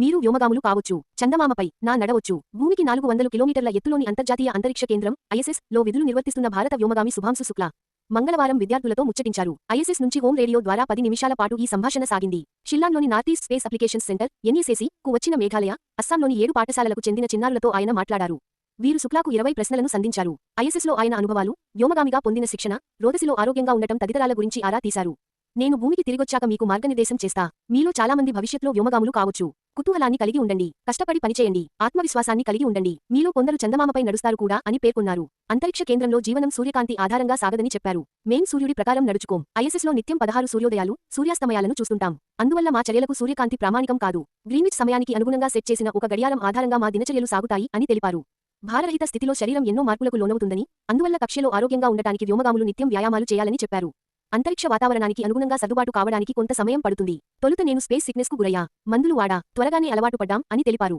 మీరు వ్యోమగాములు కావచ్చు, చందమామపై నా నడవచ్చు. భూమికి 400 కిలోమీటర్ల ఎత్తులోని అంతర్జాతీయ అంతరిక్ష కేంద్రం ISS లో విధులు నిర్వర్తిస్తున్న భారత వ్యోమగామి శుభాంశు శుక్లా మంగళవారం విద్యార్థులతో ముచ్చటించారు. ISS నుంచి హోమ్ రేడియో ద్వారా 10 నిమిషాల పాటు ఈ సంభాషణ సాగింది. షిల్లాంగ్లోని నార్తీస్ట్ స్పేస్ అప్లికేషన్స్ సెంటర్ NESAC కు వచ్చిన మేఘాలయ, అస్సాంలోని 7 పాఠశాలలకు చెందిన చిన్నారులతో ఆయన మాట్లాడారు. వీరు శుక్లాకు 20 ప్రశ్నలను సంధించారు. ISSలో ఆయన అనుభవాలు, వ్యోమగామిగా పొందిన శిక్షణ, రోదసిలో ఆరోగ్యంగా ఉండటం తదితరాల గురించి ఆరా తీశారు. నేను భూమికి తిరిగొచ్చాక మీకు మార్గనిర్దేశం చేస్తా. మీలో చాలామంది భవిష్యత్లో వ్యోమగాములు కావచ్చు. కుతూహలాన్ని కలిగి ఉండండి, కష్టపడి పనిచేయండి, ఆత్మవిశ్వాసాన్ని కలిగి ఉండండి. మీలో కొందరు చందమామపై నడుస్తారు కూడా అని పేర్కొన్నారు. అంతరిక్ష కేంద్రంలో జీవనం సూర్యకాంతి ఆధారంగా సాగదని చెప్పారు. మేం సూర్యుడి ప్రకారం నడుచుకోం. ISSలో నిత్యం 16 సూర్యోదయాలు, సూర్యాస్తమయాలను చూస్తుంటాం. అందువల్ల మా చర్యలకు సూర్యకాంతి ప్రామాణికం కాదు. గ్రీన్విచ్ సమయానికి అనుగుణంగా సెట్ చేసిన ఒక గడియారం ఆధారంగా మా దినచర్యలు సాగుతాయి అని తెలిపారు. భారరహిత స్థితిలో శరీరం ఎన్నో మార్పులకు లోనవుతుందని, అందువల్ల కక్ష్యలో ఆరోగ్యంగా ఉండటానికి వ్యోమగాములు నిత్యం వ్యాయామాలు చేయాలని చెప్పారు. అంతరిక్ష వాతావరణానికి అనుగుణంగా సర్దుబాటు కావడానికి కొంత సమయం పడుతుంది. తొలుత నేను స్పేస్ సిక్నెస్కు గురయ్యా. మందులు వాడా, త్వరగానే అలవాటు పడ్డాం అని తెలిపారు.